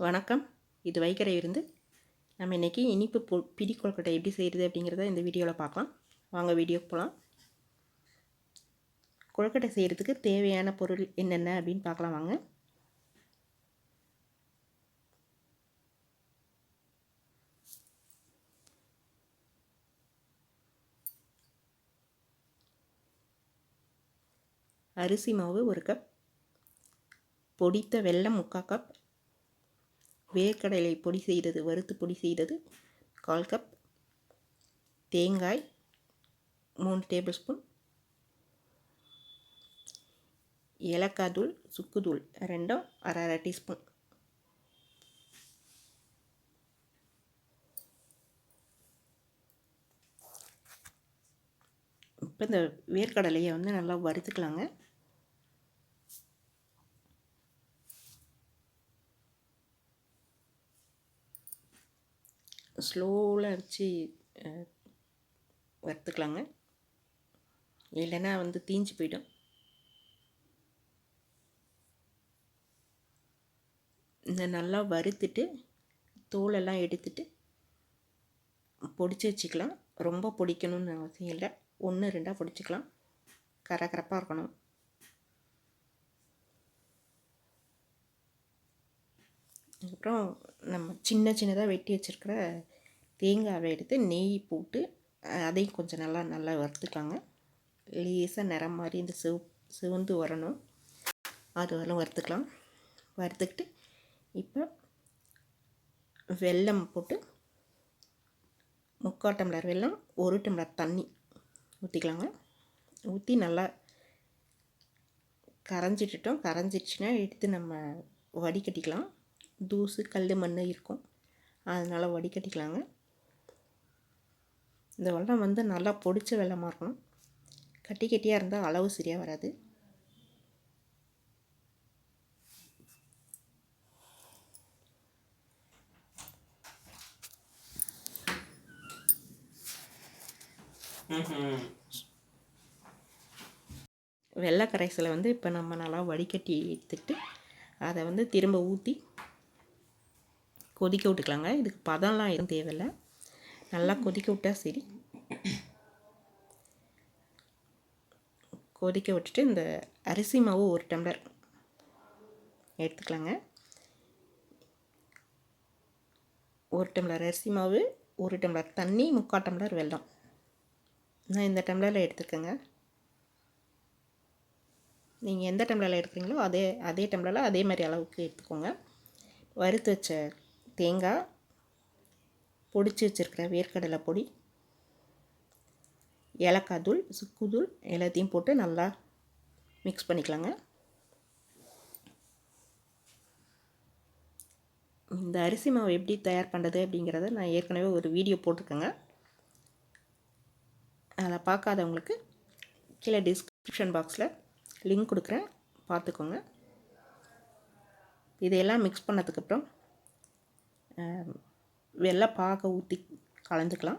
வணக்கம். இது வைகரை விருந்து. நம்ம இன்றைக்கி இனிப்பு பிடி கொழுக்கட்டை எப்படி செய்கிறது அப்படிங்கிறத இந்த வீடியோவில் பார்க்கலாம். வாங்க வீடியோக்கு போகலாம். கொழுக்கட்டை செய்கிறதுக்கு தேவையான பொருள் என்னென்ன அப்படின்னு பார்க்கலாம் வாங்க. அரிசி மாவு 1 கப், பொடித்த வெல்லம் 3/4 கப், வேர்க்கடலை பொடி செய்தது வறுத்து பொடி செய்தது 1/4 கப், தேங்காய் 3 டேபிள் ஸ்பூன், ஏலக்காய் தூள் சுக்கு தூள் 2 1/2 டீஸ்பூன். இப்போ இந்த வேர்க்கடலையை நல்லா வறுத்துக்கலாங்க. ஸ்லோவில் வச்சு வறுத்துக்கலாங்க, இல்லைன்னா தீஞ்சு போயிடும். இந்த நல்லா வறுத்துட்டு தோலெல்லாம் எடுத்துட்டு பொடிச்சு வச்சுக்கலாம். ரொம்ப பொடிக்கணும்னு அவசியம் இல்லை, 1-2 பொடிச்சிக்கலாம். கரகரப்பாக இருக்கணும். அதுக்கப்புறம் நம்ம சின்னதாக வெட்டி வச்சுருக்கிற தேங்காவை எடுத்து நெய் போட்டு அதையும் கொஞ்சம் நல்லா வறுத்துக்கலாங்க. லேசாக நிறம் மாதிரி இந்த சிவந்து வரணும், அது வரலாம் வறுத்துக்கலாம். வறுத்துக்கிட்டு இப்போ வெல்லம் போட்டு 3/4 டம்ளர் வெல்லம் 1 டம்ளர் தண்ணி ஊற்றிக்கலாங்க. ஊற்றி நல்லா கரைஞ்சிடுச்சுன்னா எடுத்து நம்ம வடிகட்டிக்கலாம். தூசு கல் மண் இருக்கும், அதனால் வடிகட்டிக்கலாங்க. இந்த வெல்லம் நல்லா பொடிச்ச வெல்லமாக இருக்கணும். கட்டியாக இருந்தால் அளவு சரியாக வராது. வெள்ளை கரைசலை இப்போ நம்ம நல்லா வடிகட்டி எடுத்துக்கிட்டு அதை திரும்ப ஊற்றி கொதிக்க விட்டுக்கலாங்க. இதுக்கு பதம்லாம் எதுவும் தேவையில்லை, நல்லா கொதிக்க விட்டால் சரி. கொதிக்க விட்டுட்டு இந்த அரிசி மாவு 1 டம்ளர் எடுத்துக்கலாங்க. 1 டம்ளர் அரிசி மாவு, 1 டம்ளர் தண்ணி, 3/4 டம்ளர் வெல்லம். நான் இந்த டம்ளரில் எடுத்துக்கோங்க. நீங்கள் எந்த டம்ளரில் எடுக்கிறீங்களோ அதே டம்ளரில் அதே மாதிரி அளவுக்கு எடுத்துக்கோங்க. வறுத்து வச்ச தேங்காய், பொடிச்சு வச்சுருக்கிற வேர்க்கடலை பொடி, ஏலக்காய் தூள் சுக்கு தூள் எல்லாத்தையும் போட்டு நல்லா மிக்ஸ் பண்ணிக்கலாங்க. இந்த அரிசி மாவு எப்படி தயார் பண்ணுறது அப்படிங்கிறத நான் ஏற்கனவே ஒரு வீடியோ போட்டிருக்கேங்க. அதை பார்க்காதவங்களுக்கு கீழே டிஸ்கிரிப்ஷன் பாக்ஸில் லிங்க் கொடுக்குறேன், பார்த்துக்கோங்க. இதையெல்லாம் மிக்ஸ் பண்ணதுக்கப்புறம் வெள்ளை பாகை ஊற்றி கலந்துக்கலாம்.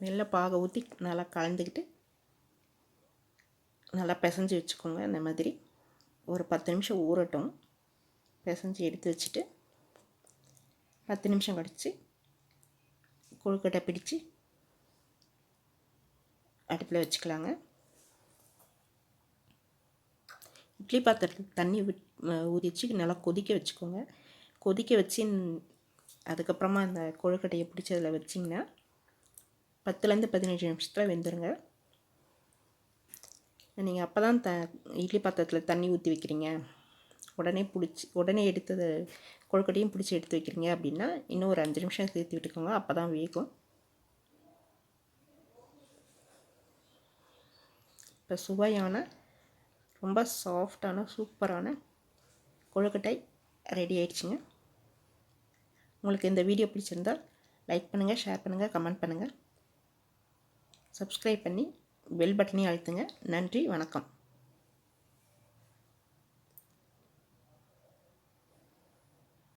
வெள்ளை பாகை ஊற்றி நல்லா கலந்துக்கிட்டு நல்லா பிசைஞ்சு வச்சுக்கோங்க. இந்த மாதிரி ஒரு 10 நிமிஷம் ஊறட்டும். பிசைஞ்சு எடுத்து வச்சுட்டு 10 நிமிஷம் கழித்து கொழுக்கட்டை பிடிச்சி அடுப்பில் வச்சுக்கலாங்க. இட்லி பாத்திரத்தில் தண்ணி ஊற்றி வச்சு நல்லா கொதிக்க வச்சுக்கோங்க. கொதிக்க வச்சு அதுக்கப்புறமா அந்த கொழுக்கட்டையை பிடிச்சி அதில் வச்சிங்கன்னா 10லேருந்து 15 நிமிஷத்தில் வெந்துருங்க. நீங்கள் அப்போ தான் இட்லி பாத்திரத்தில் தண்ணி ஊற்றி வைக்கிறீங்க, உடனே எடுத்தது கொழுக்கட்டையும் பிடிச்சி எடுத்து வைக்கிறீங்க அப்படின்னா இன்னும் ஒரு 5 நிமிஷம் சேர்த்து விட்டுக்கோங்க, அப்போ தான் வேகும். இப்போ சுவையான ரொம்ப சாஃப்டான சூப்பரான கொழுக்கட்டை ரெடி ஆயிடுச்சுங்க. உங்களுக்கு இந்த வீடியோ பிடிச்சிருந்தால் லைக் பண்ணுங்கள், ஷேர் பண்ணுங்கள், கமெண்ட் பண்ணுங்கள், சப்ஸ்கிரைப் பண்ணி பெல் பட்டனையும் அழுத்துங்க. நன்றி, வணக்கம்.